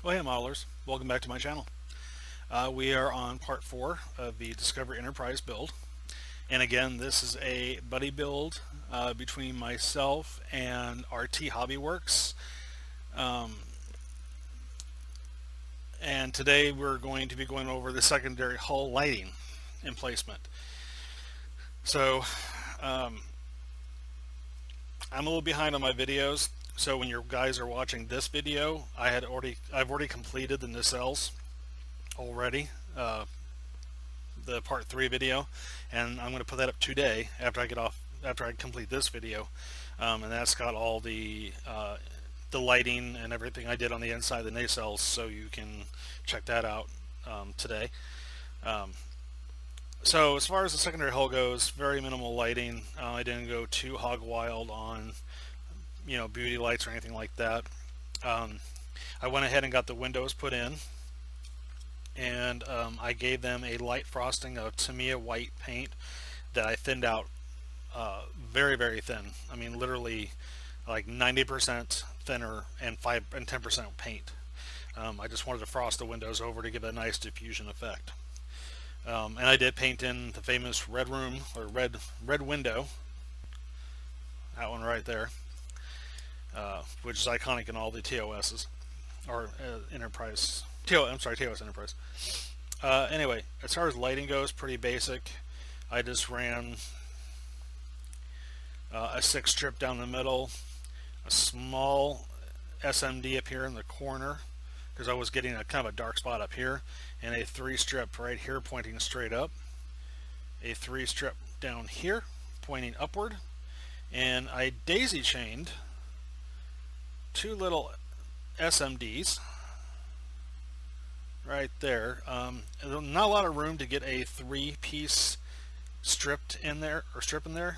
Well, hey modelers, welcome back to my channel. We are on part 4 of the Discovery Enterprise build. And again, this is a buddy build between myself and RT Hobbyworks. And today we're going to be going over the secondary hull lighting and placement. So I'm a little behind on my videos. So when you guys are watching this video, I've already completed the nacelles already, the part 3 video, and I'm going to put that up today after I complete this video, and that's got all the lighting and everything I did on the inside of the nacelles, so you can check that out today. So as far as the secondary hull goes, very minimal lighting. I didn't go too hog wild on beauty lights or anything like that. I went ahead and got the windows put in, and I gave them a light frosting of Tamiya white paint that I thinned out very, very thin. I mean, literally like 90% thinner and 10% paint. I just wanted to frost the windows over to give it a nice diffusion effect. And I did paint in the famous red room, or red window, that one right there, which is iconic in all the TOSs, or Enterprise. I'm sorry, TOS Enterprise. Anyway, as far as lighting goes, pretty basic. I just ran a 6 strip down the middle, a small SMD up here in the corner, because I was getting a kind of a dark spot up here, and a 3 strip right here pointing straight up, a 3 strip down here pointing upward, and I daisy chained 2 little SMDs right there. Not a lot of room to get a 3-piece strip in there,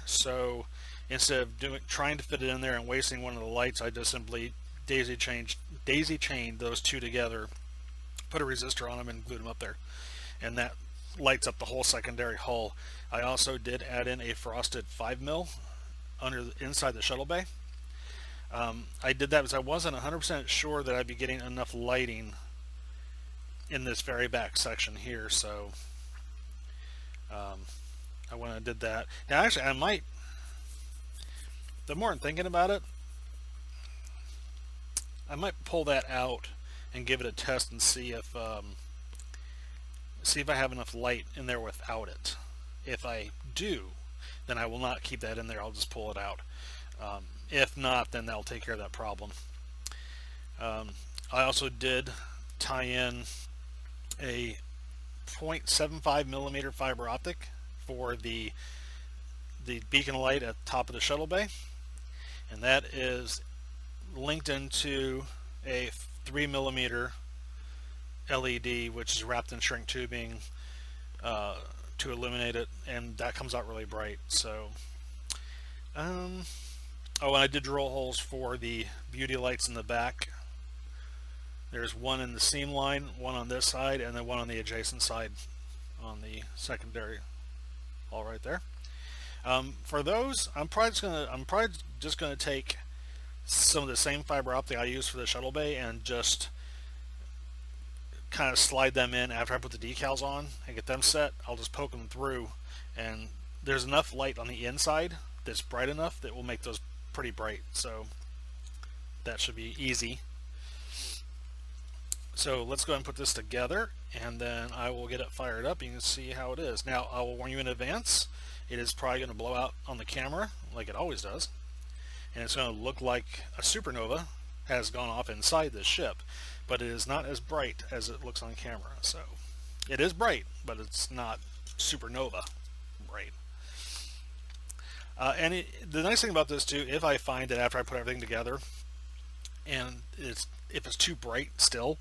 so instead of trying to fit it in there and wasting one of the lights, I just simply daisy chained those 2 together, put a resistor on them, and glued them up there, and that lights up the whole secondary hull. I also did add in a frosted 5mm inside the shuttle bay. I did that because I wasn't 100% sure that I'd be getting enough lighting in this very back section here, so I went and did that. Now actually I might, the more I'm thinking about it, I might pull that out and give it a test and see if I have enough light in there without it. If I do, then I will not keep that in there, I'll just pull it out. If not, then that'll take care of that problem. I also did tie in a 0.75mm fiber optic for the beacon light at the top of the shuttle bay, and that is linked into a 3mm LED, which is wrapped in shrink tubing to illuminate it, and that comes out really bright. So oh, and I did drill holes for the beauty lights in the back. There's one in the seam line, one on this side, and then one on the adjacent side on the secondary hull right there. For those, I'm probably just gonna take some of the same fiber optic I use for the shuttle bay and just kind of slide them in after I put the decals on and get them set. I'll just poke them through, and there's enough light on the inside that's bright enough that will make those pretty bright, so that should be easy. So let's go ahead and put this together, and then I will get it fired up. You can see how it is. Now I will warn you in advance, it is probably going to blow out on the camera like it always does, and it's going to look like a supernova has gone off inside this ship, but it is not as bright as it looks on camera. So it is bright, but it's not supernova bright. And the nice thing about this too, if I find that after I put everything together and if it's too bright still,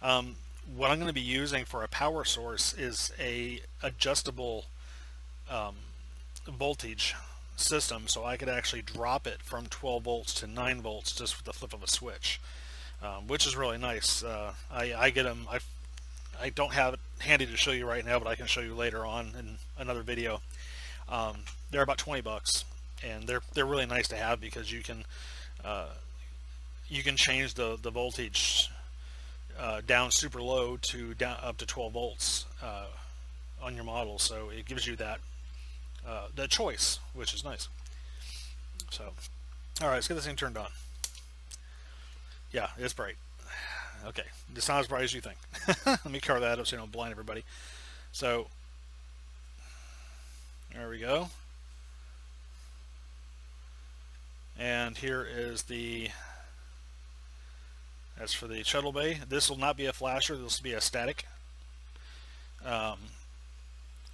what I'm going to be using for a power source is a adjustable voltage system, so I could actually drop it from 12 volts to 9 volts just with the flip of a switch, which is really nice. I get them. I don't have it handy to show you right now, but I can show you later on in another video. They're about 20 bucks, and they're really nice to have because you can change the voltage down super low to down up to 12 volts on your model. So it gives you that choice, which is nice. So, all right, let's get this thing turned on. Yeah, it's bright. Okay, it's not as bright as you think. Let me cover that up so you don't blind everybody. So, there we go. And here is that's for the shuttle bay. This will not be a flasher, this will be a static. And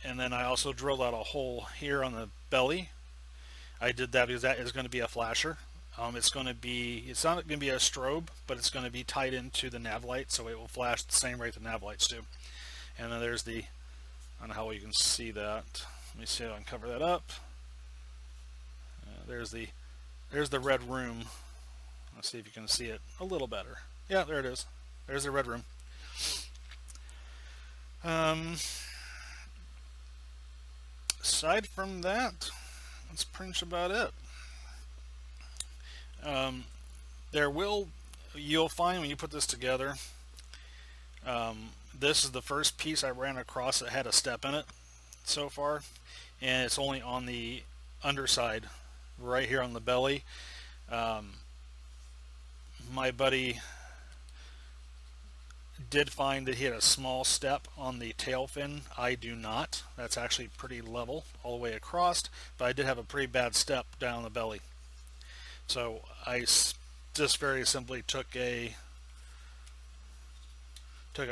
then I also drilled out a hole here on the belly. I did that because that is going to be a flasher. It's not going to be a strobe, but it's going to be tied into the nav light, so it will flash the same rate the nav lights do. And then there's I don't know how well you can see that. Let me see if I can cover that up. There's the red room. Let's see if you can see it a little better. Yeah, there it is. There's the red room. Aside from that, that's pretty much about it. You'll find when you put this together, this is the first piece I ran across that had a step in it so far, and it's only on the underside, right here on the belly. My buddy did find that he had a small step on the tail fin. I do not. That's actually pretty level all the way across, but I did have a pretty bad step down the belly. So I just very simply took a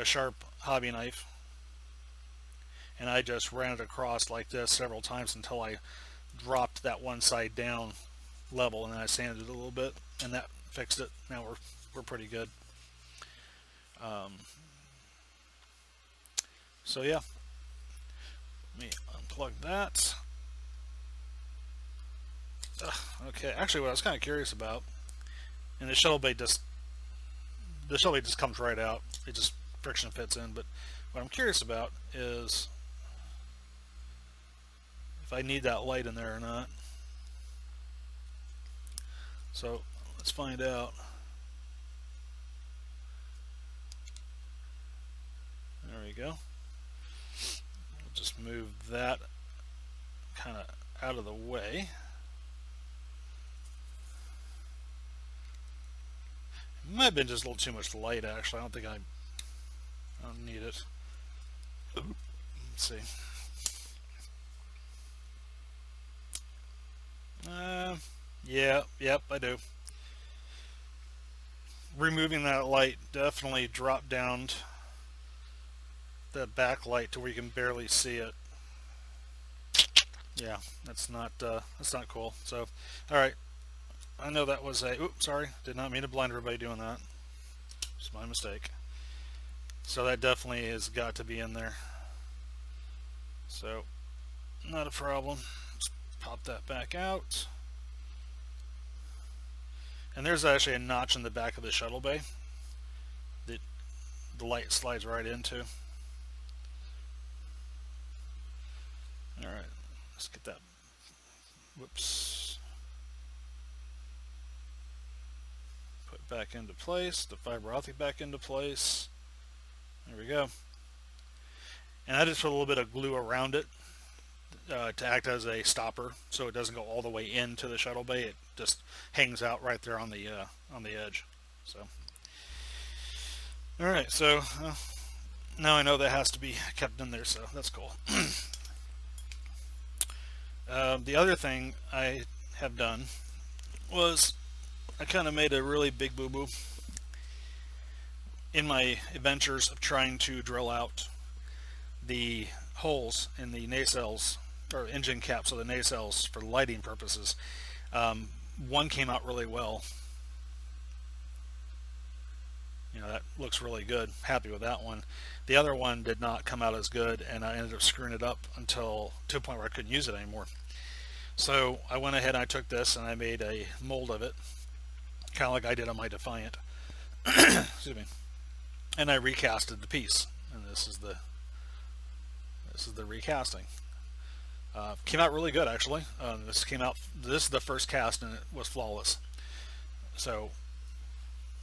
sharp hobby knife and I just ran it across like this several times until I dropped that one side down level, and then I sanded it a little bit, and that fixed it. Now we're pretty good. So yeah, let me unplug that. Okay, actually what I was kind of curious about, and the shuttle bay just comes right out. It just friction fits in, but what I'm curious about is if I need that light in there or not. So let's find out. There we go. We'll just move that kind of out of the way. It might have been just a little too much light, actually. I don't need it. Let's see. Yep, I do. Removing that light definitely dropped down the backlight to where you can barely see it. Yeah, that's not cool. So, all right. I know that was oops, sorry. Did not mean to blind everybody doing that. It's my mistake. So that definitely has got to be in there. So, not a problem. Just pop that back out. And there's actually a notch in the back of the shuttle bay that the light slides right into. Alright, let's get that. Whoops. Put back into place, the fiber optic back into place. There we go. And I just put a little bit of glue around it to act as a stopper, so it doesn't go all the way into the shuttle bay. It just hangs out right there on the edge. So, all right. So now I know that has to be kept in there, so that's cool. The other thing I have done was I kind of made a really big boo-boo in my adventures of trying to drill out the holes in the nacelles or engine caps of the nacelles for lighting purposes. One came out really well. You know, that looks really good. Happy with that one. The other one did not come out as good, and I ended up screwing it up to a point where I couldn't use it anymore. So I went ahead and I took this and I made a mold of it, kind of like I did on my Defiant. Excuse me. And I recasted the piece, and this is the recasting. Came out really good, actually. This is the first cast, and it was flawless. So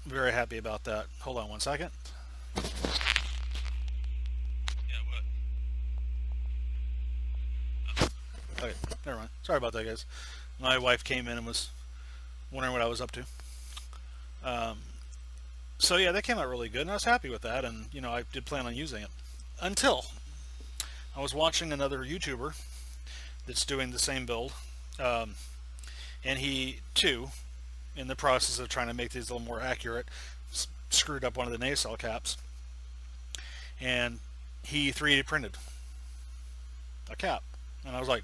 very happy about that. Hold on one second. Okay, never mind. Sorry about that, guys. My wife came in and was wondering what I was up to. Um, so yeah, that came out really good, and I was happy with that. And I did plan on using it until I was watching another YouTuber that's doing the same build, um, and he too, in the process of trying to make these a little more accurate, screwed up one of the nacelle caps, and he 3D printed a cap, and I was like,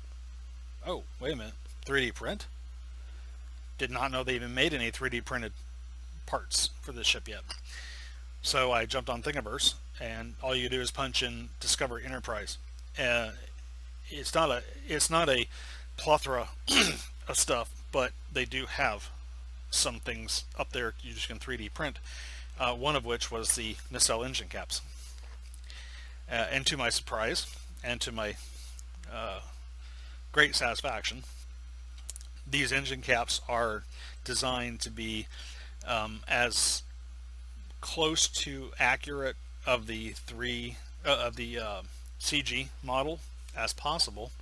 oh, wait a minute, 3D print? Did not know they even made any 3D printed parts for this ship yet. So I jumped on Thingiverse, and all you do is punch in Discover Enterprise. It's not a plethora of stuff, but they do have some things up there you just can 3D print. One of which was the nacelle engine caps. And to my surprise, and to my great satisfaction, these engine caps are designed to be as close to accurate of the CG model as possible,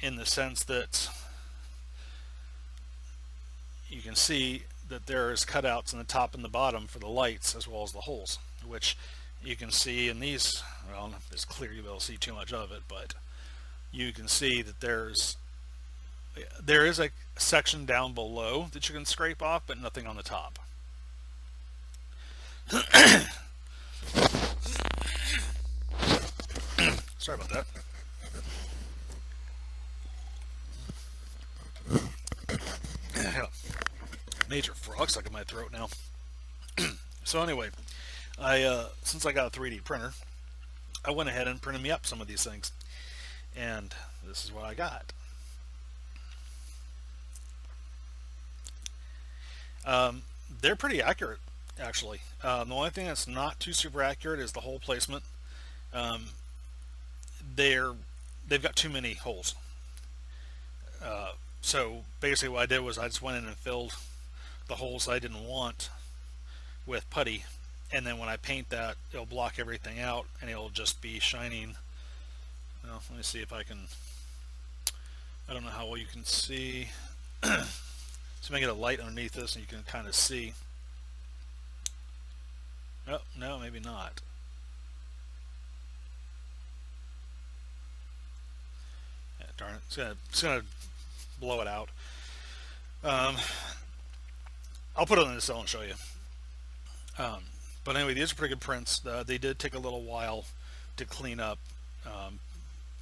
in the sense that you can see that there's cutouts in the top and the bottom for the lights as well as the holes, which you can see in these. Well, it's clear you will see too much of it, but you can see that there is a section down below that you can scrape off, but nothing on the top. Sorry about that. Major frog stuck in my throat now. So anyway, since I got a 3D printer, I went ahead and printed me up some of these things, and this is what I got. They're pretty accurate, actually. The only thing that's not too super accurate is the hole placement. They've got too many holes. So basically what I did was I just went in and filled the holes I didn't want with putty, and then when I paint that, it'll block everything out and it'll just be shining. Well, let me see if I can, I don't know how well you can see. So make it a light underneath this and you can kind of see. Oh, no, maybe not. Yeah, darn it, it's gonna blow it out. I'll put it on the cell and show you. But anyway, these are pretty good prints. They did take a little while to clean up.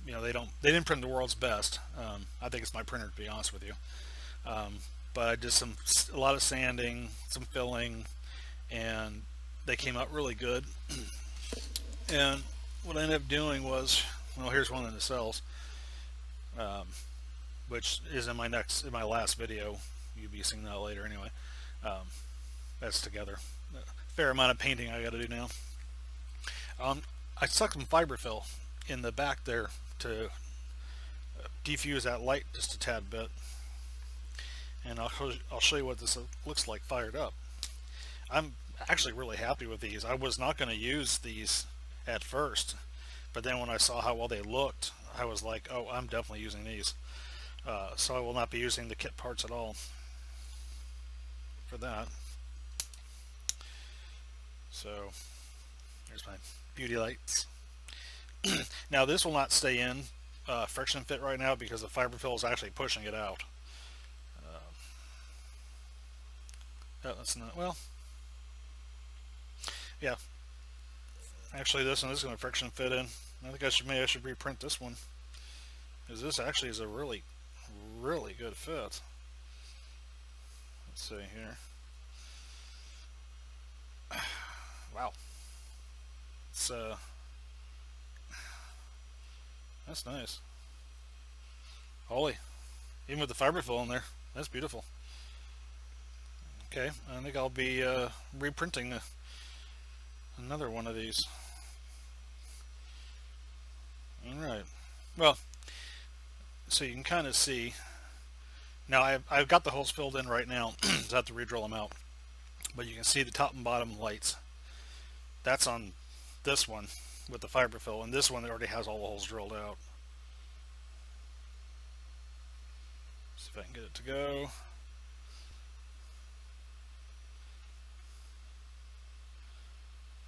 They didn't print the world's best. I think it's my printer, to be honest with you. But I did a lot of sanding, some filling, and they came out really good. And what I ended up doing was, well, here's one of the nacelles, which is in my last video. You'll be seeing that later anyway. That's together. Fair amount of painting I got to do now. I stuck some fiberfill in the back there to defuse that light just a tad bit, and I'll show you what this looks like fired up. I'm actually really happy with these. I was not going to use these at first, but then when I saw how well they looked, I was like, oh, I'm definitely using these. So I will not be using the kit parts at all for that. So there's my beauty lights. Now this will not stay in friction fit right now because the fiberfill is actually pushing it out. That's not, well, yeah, actually this one is going to friction fit in. I think I should reprint this one, because this actually is a really good fit. Let's see here. Wow, it's that's nice. Holy, even with the fiberfill in there, that's beautiful. Okay, I think I'll be reprinting another one of these. Alright, well, so you can kind of see. Now I've got the holes filled in right now, so I have to re-drill them out. But you can see the top and bottom lights. That's on this one with the fiberfill, and this one already has all the holes drilled out. if I can get it to go.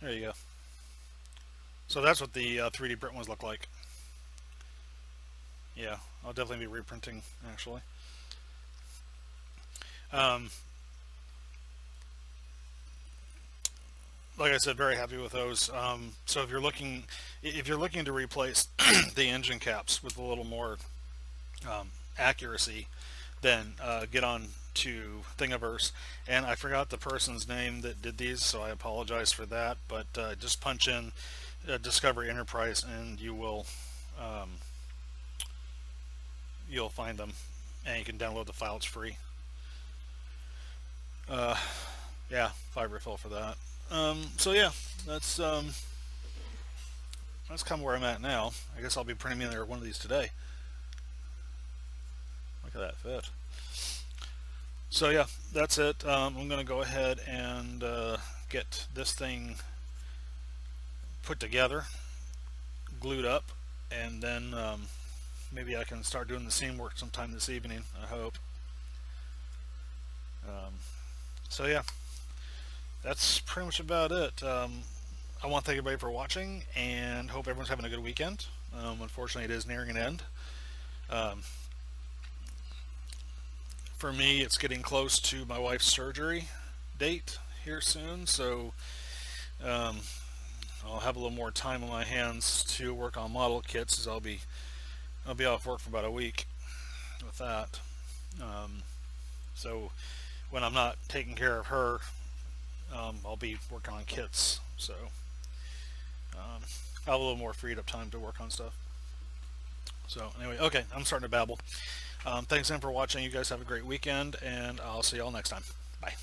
There you go. So that's what the 3D print ones look like. Yeah, I'll definitely be reprinting actually. Um, like I said, very happy with those. So if you're looking to replace the engine caps with a little more accuracy, then get on to Thingiverse. And I forgot the person's name that did these, so I apologize for that. But just punch in Discovery Enterprise, and you'll find them, and you can download the file. It's free. Uh, yeah, fiber fill for that. So yeah, that's that's kind of where I'm at now. I guess I'll be printing in there one of these today. Look at that fit. So yeah, that's it. I'm gonna go ahead and get this thing put together, glued up, and then maybe I can start doing the seam work sometime this evening, I hope. Um, so yeah, that's pretty much about it. I want to thank everybody for watching and hope everyone's having a good weekend. Unfortunately, it is nearing an end. Um, for me, it's getting close to my wife's surgery date here soon, so um, I'll have a little more time on my hands to work on model kits, as I'll be off work for about a week with that. So when I'm not taking care of her, I'll be working on kits. So I'll have a little more freed up time to work on stuff. So anyway, okay, I'm starting to babble. Thanks again for watching. You guys have a great weekend, and I'll see y'all next time. Bye.